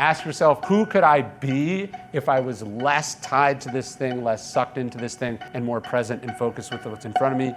Ask yourself, who could I be if I was less tied to this thing, less sucked into this thing, and more present and focused with what's in front of me?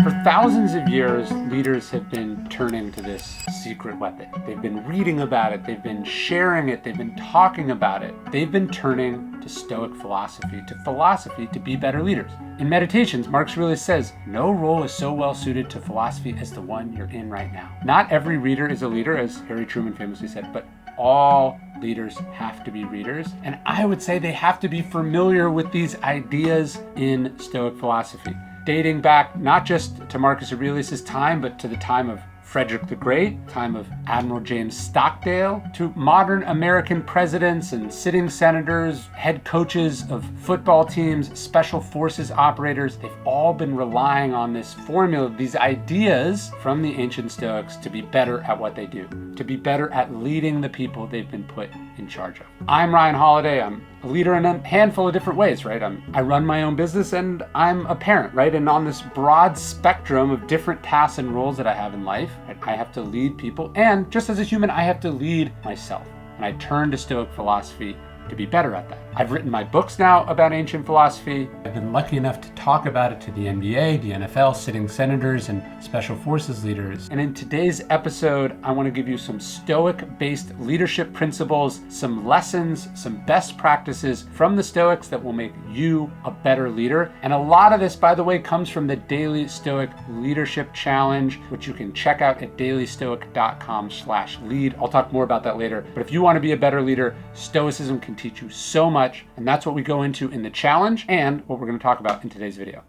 For thousands of years, leaders have been turning to this secret weapon. They've been reading about it, they've been sharing it, they've been talking about it. They've been turning to Stoic philosophy to be better leaders. In Meditations, Marcus Aurelius says, no role is so well suited to philosophy as the one you're in right now. Not every reader is a leader, as Harry Truman famously said, but all leaders have to be readers. And I would say they have to be familiar with these ideas in Stoic philosophy, dating back not just to Marcus Aurelius' time, but to the time of Frederick the Great, time of Admiral James Stockdale, to modern American presidents and sitting senators, head coaches of football teams, special forces operators. They've all been relying on this formula, these ideas from the ancient Stoics to be better at what they do, to be better at leading the people they've been put in charge of. I'm Ryan Holiday. I'm a leader in a handful of different ways, right? I run my own business and I'm a parent, right? And on this broad spectrum of different tasks and roles that I have in life, I have to lead people. And just as a human, I have to lead myself. And I turn to Stoic philosophy to be better at that. I've written my books now about ancient philosophy. I've been lucky enough to talk about it to the NBA, the NFL, sitting senators, and special forces leaders. And in today's episode, I want to give you some Stoic-based leadership principles, some lessons, some best practices from the Stoics that will make you a better leader. And a lot of this, by the way, comes from the Daily Stoic Leadership Challenge, which you can check out at dailystoic.com/lead. I'll talk more about that later. But if you want to be a better leader, Stoicism can teach you so much, and that's what we go into in the challenge and what we're going to talk about in today's video.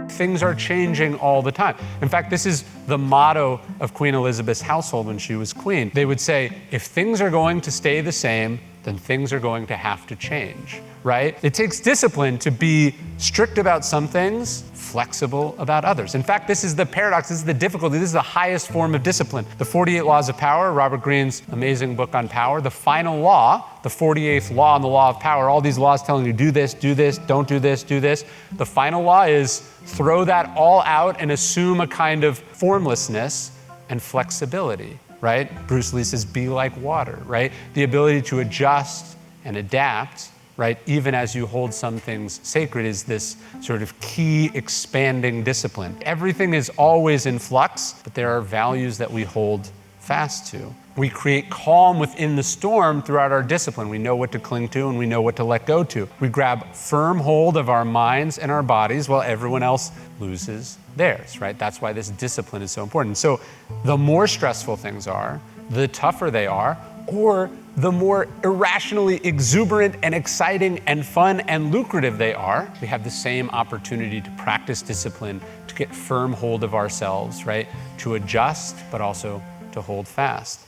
Things are changing all the time. In fact, this is the motto of Queen Elizabeth's household when she was queen. They would say, if things are going to stay the same, then things are going to have to change, right? It takes discipline to be strict about some things, flexible about others. In fact, this is the paradox, this is the difficulty, this is the highest form of discipline. The 48 Laws of Power, Robert Greene's amazing book on power, the final law, the 48th law and the law of power, all these laws telling you do this, don't do this, do this. The final law is throw that all out and assume a kind of formlessness and flexibility. Right? Bruce Lee says, be like water, right? The ability to adjust and adapt, right? Even as you hold some things sacred is this sort of key expanding discipline. Everything is always in flux, but there are values that we hold fast to. We create calm within the storm throughout our discipline. We know what to cling to and we know what to let go to. We grab firm hold of our minds and our bodies while everyone else loses theirs, right? That's why this discipline is so important. So the more stressful things are, the tougher they are, or the more irrationally exuberant and exciting and fun and lucrative they are, we have the same opportunity to practice discipline, to get firm hold of ourselves, right? To adjust, but also to hold fast.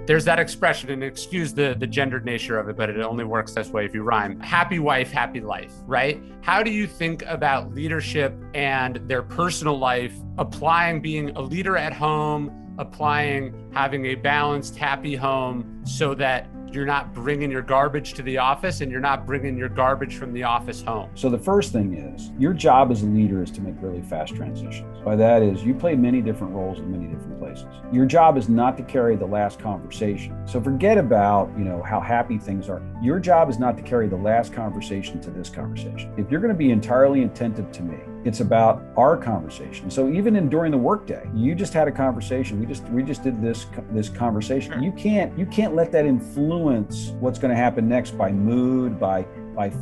There's that expression, and excuse the gendered nature of it, but it only works this way if you rhyme. Happy wife, happy life, right? How do you think about leadership and their personal life, applying being a leader at home, applying having a balanced, happy home so that you're not bringing your garbage to the office and you're not bringing your garbage from the office home? So the first thing is, your job as a leader is to make really fast transitions. By that is, you play many different roles in many different places. Your job is not to carry the last conversation. So forget about, how happy things are. Your job is not to carry the last conversation to this conversation. If you're going to be entirely attentive to me, it's about our conversation. So even during the workday, you just had a conversation. We just did this conversation. Sure. You can't let that influence what's going to happen next by mood, by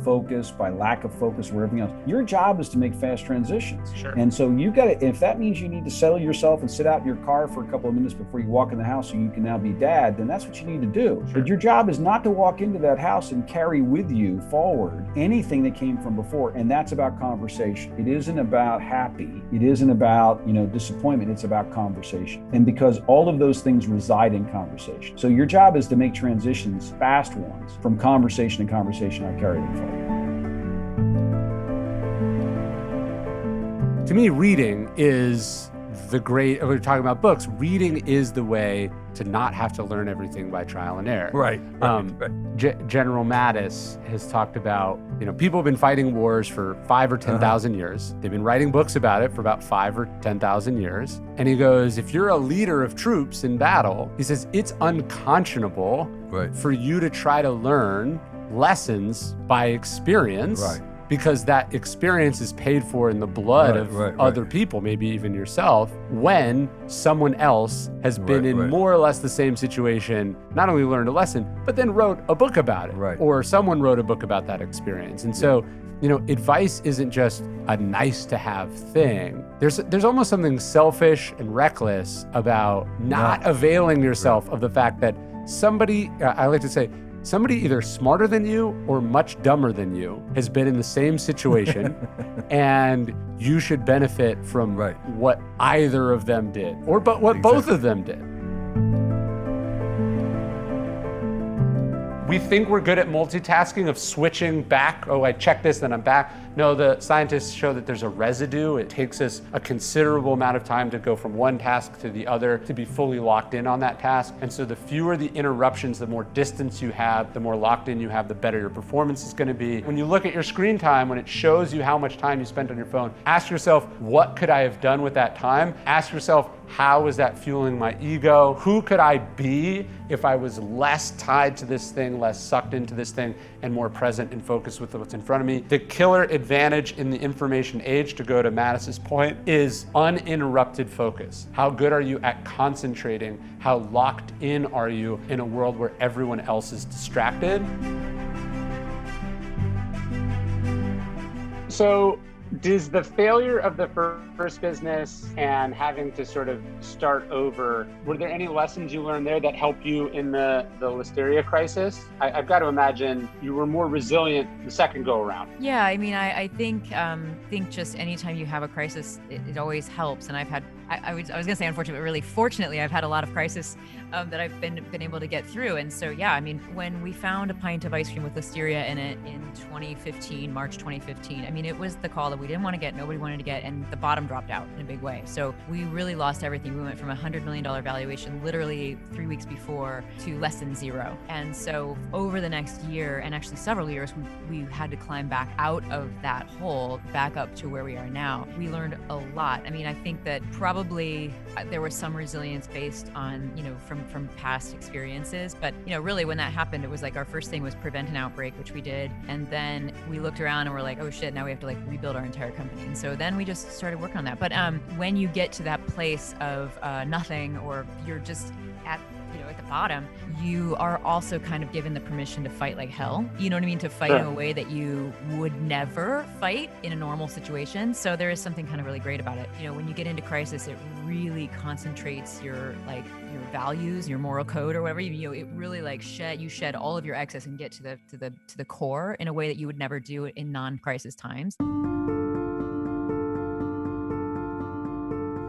focus, by lack of focus, or everything else. Your job is to make fast transitions. Sure. And so you got to, if that means you need to settle yourself and sit out in your car for a couple of minutes before you walk in the house so you can now be dad, then that's what you need to do. Sure. But your job is not to walk into that house and carry with you forward anything that came from before. And that's about conversation. It isn't about happy. It isn't about, disappointment. It's about conversation. And because all of those things reside in conversation. So your job is to make transitions, fast ones, from conversation to conversation. I carry them forward. To me, reading is we're talking about books, reading is the way to not have to learn everything by trial and error. Right. General Mattis has talked about, people have been fighting wars for 5 or 10,000 years. They've been writing books about it for about 5 or 10,000 years. And he goes, if you're a leader of troops in battle, he says, it's unconscionable for you to try to learn lessons by experience. Right. Because that experience is paid for in the blood of other people, maybe even yourself, when someone else has been in more or less the same situation, not only learned a lesson, but then wrote a book about it, or someone wrote a book about that experience. And so, advice isn't just a nice to have thing. There's almost something selfish and reckless about not availing yourself of the fact that somebody, I like to say, somebody either smarter than you or much dumber than you has been in the same situation and you should benefit from what either of them did or what both of them did. We think we're good at multitasking, of switching back. Oh, I checked this, then I'm back. No, the scientists show that there's a residue. It takes us a considerable amount of time to go from one task to the other, to be fully locked in on that task. And so the fewer the interruptions, the more distance you have, the more locked in you have, the better your performance is going to be. When you look at your screen time, when it shows you how much time you spent on your phone, ask yourself, what could I have done with that time? Ask yourself, how is that fueling my ego? Who could I be if I was less tied to this thing, less sucked into this thing, and more present and focused with what's in front of me? The killer advantage in the information age, to go to Mattis's point, is uninterrupted focus. How good are you at concentrating? How locked in are you in a world where everyone else is distracted? So, does the failure of the first business and having to sort of start over, were there any lessons you learned there that helped you in the listeria crisis? I've got to imagine you were more resilient the second go around. Yeah, I mean, I think just anytime you have a crisis, it always helps. And I've had, I was going to say unfortunately, but really fortunately, I've had a lot of crisis that I've been able to get through. And so, yeah, I mean, when we found a pint of ice cream with listeria in it in 2015, March 2015, I mean, it was the call that we didn't want to get, nobody wanted to get, and the bottom dropped out in a big way. So we really lost everything. We went from a $100 million valuation literally 3 weeks before to less than zero. And so over the next year, and actually several years, we had to climb back out of that hole, back up to where we are now. We learned a lot. I mean, I think that probably there was some resilience based on, from past experiences. But, really when that happened, it was like our first thing was prevent an outbreak, which we did. And then we looked around and we're like, oh shit, now we have to rebuild our entire company. And so then we just started working on that. But when you get to that place of nothing, or you're just at the bottom, you are also kind of given the permission to fight like hell. You know what I mean? To fight in a way that you would never fight in a normal situation. So there is something kind of really great about it. When you get into crisis, it really concentrates your values, your moral code, or whatever. It really you shed all of your excess and get to the core in a way that you would never do it in non-crisis times.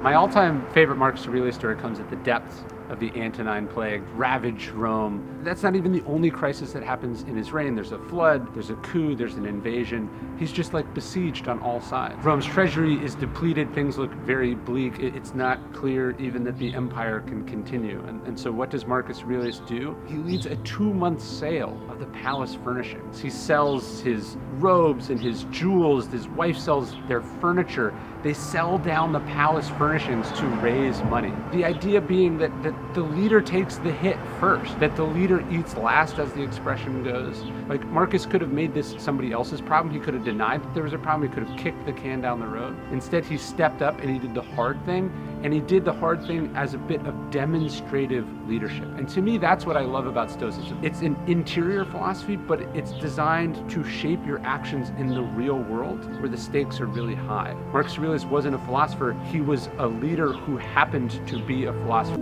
My all-time favorite Marcus Aurelius story comes at the depths of the Antonine Plague, ravaged Rome. That's not even the only crisis that happens in his reign. There's a flood, there's a coup, there's an invasion. He's just besieged on all sides. Rome's treasury is depleted, things look very bleak. It's not clear even that the empire can continue. And so what does Marcus Aurelius do? He leads a 2-month sale of the palace furnishings. He sells his robes and his jewels. His wife sells their furniture. They sell down the palace furnishings to raise money. The idea being that the leader takes the hit first, that the leader eats last, as the expression goes. Marcus could have made this somebody else's problem. He could have denied that there was a problem. He could have kicked the can down the road. Instead, he stepped up and he did the hard thing. And he did the hard thing as a bit of demonstrative leadership. And to me, that's what I love about Stoicism. It's an interior philosophy, but it's designed to shape your actions in the real world where the stakes are really high. Marcus Aurelius wasn't a philosopher. He was a leader who happened to be a philosopher.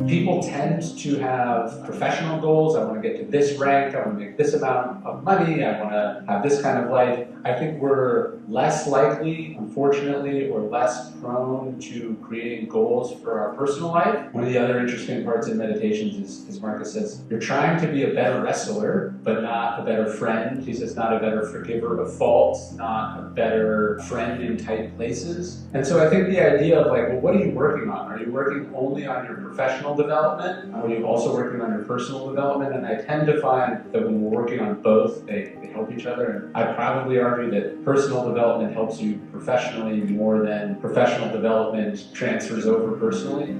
People tend to have professional goals. I want to get to this rank. I want to make this amount of money. I want to have this kind of life. I think we're less likely, unfortunately, or less prone to creating goals for our personal life. One of the other interesting parts in meditations is Marcus says, you're trying to be a better wrestler, but not a better friend. He says, not a better forgiver of faults, not a better friend in tight places. And so I think the idea of like, well, what are you working on? Are you working only on your professional development? Are you also working on your personal development? And I tend to find that when we're working on both, they help each other. And I probably argue that personal development helps you professionally more than professional development transfers over personally.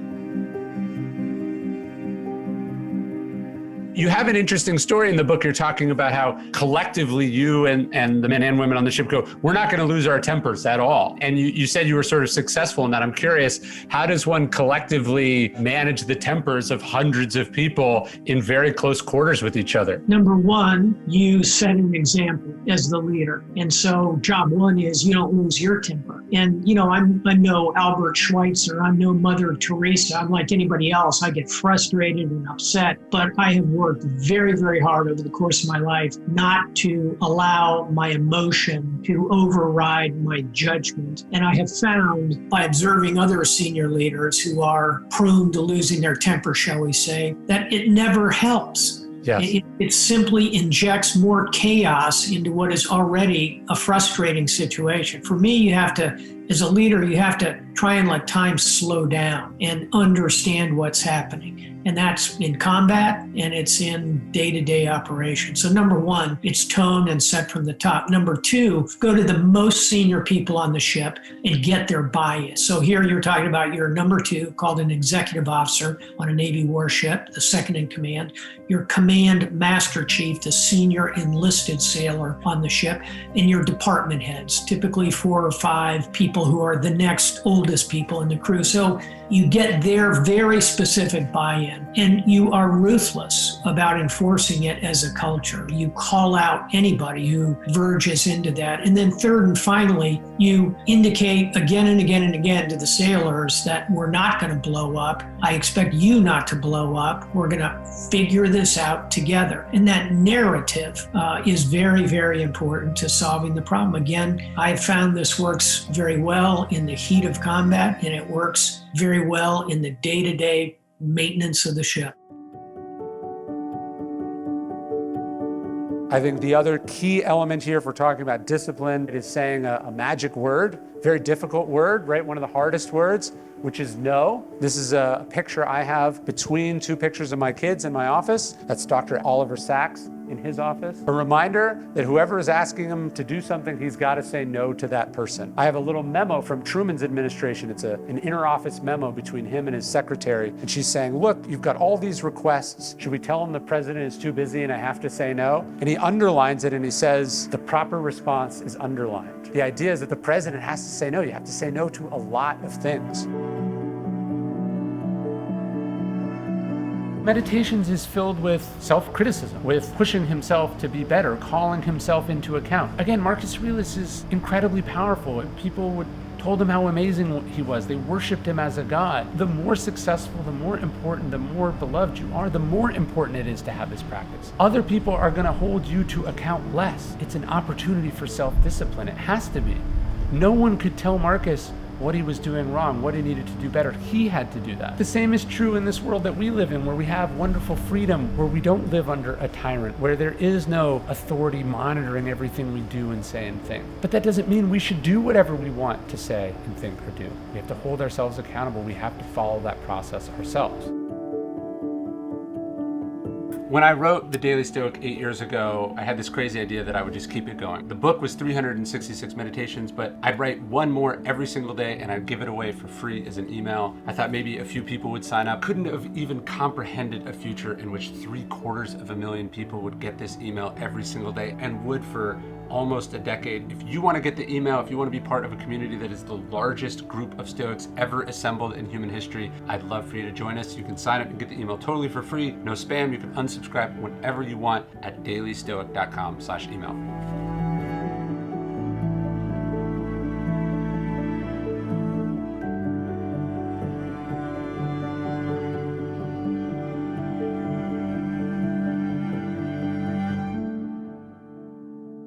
You have an interesting story in the book. You're talking about how collectively you and the men and women on the ship go, we're not going to lose our tempers at all. And you said you were sort of successful in that. I'm curious, how does one collectively manage the tempers of hundreds of people in very close quarters with each other? Number one, you set an example as the leader. And so job one is you don't lose your temper. And, you know, I'm no Albert Schweitzer. I'm no Mother Teresa. I'm like anybody else. I get frustrated and upset, but I have worked very, very hard over the course of my life not to allow my emotion to override my judgment. And I have found by observing other senior leaders who are prone to losing their temper, shall we say, that it never helps. Yes. It simply injects more chaos into what is already a frustrating situation. For me, you have to, as a leader, you have to try and let time slow down and understand what's happening. And that's in combat and it's in day-to-day operation. So number one, it's toned and set from the top. Number two, go to the most senior people on the ship and get their buy-in. So here you're talking about your number two, called an executive officer on a Navy warship, the second in command, your command master chief, the senior enlisted sailor on the ship, and your department heads, typically 4 or 5 people who are the next oldest people in the crew. So you get their very specific buy-in, and you are ruthless about enforcing it as a culture. You call out anybody who verges into that. And then third and finally, you indicate again and again and again to the sailors that we're not going to blow up. I expect you not to blow up. We're going to figure this out together. And that narrative is very, very important to solving the problem. Again, I've found this works very well in the heat of combat, and it works very well in the day-to-day maintenance of the ship. I think the other key element here, if we're talking about discipline, is saying a magic word, very difficult word, right? One of the hardest words, which is no. This is a picture I have between 2 pictures of my kids in my office. That's Dr. Oliver Sacks in his office. A reminder that whoever is asking him to do something, he's got to say no to that person. I have a little memo from Truman's administration. It's an inter-office memo between him and his secretary. And she's saying, look, you've got all these requests. Should we tell him the president is too busy and I have to say no? And he underlines it and he says, the proper response is underlined. The idea is that the president has to say no. You have to say no to a lot of things. Meditations is filled with self-criticism, with pushing himself to be better, calling himself into account. Again, Marcus Aurelius is incredibly powerful. People told him how amazing he was. They worshiped him as a god. The more successful, the more important, the more beloved you are, the more important it is to have this practice. Other people are going to hold you to account less. It's an opportunity for self-discipline. It has to be. No one could tell Marcus what he was doing wrong, what he needed to do better. He had to do that. The same is true in this world that we live in, where we have wonderful freedom, where we don't live under a tyrant, where there is no authority monitoring everything we do and say and think. But that doesn't mean we should do whatever we want to say and think or do. We have to hold ourselves accountable. We have to follow that process ourselves. When I wrote The Daily Stoic 8 years ago, I had this crazy idea that I would just keep it going. The book was 366 meditations, but I'd write one more every single day and I'd give it away for free as an email. I thought maybe a few people would sign up. Couldn't have even comprehended a future in which 750,000 people would get this email every single day and would for almost a decade. If you want to get the email, if you want to be part of a community that is the largest group of Stoics ever assembled in human history, I'd love for you to join us. You can sign up and get the email totally for free, no spam. You can unsubscribe whenever you want at dailystoic.com/email.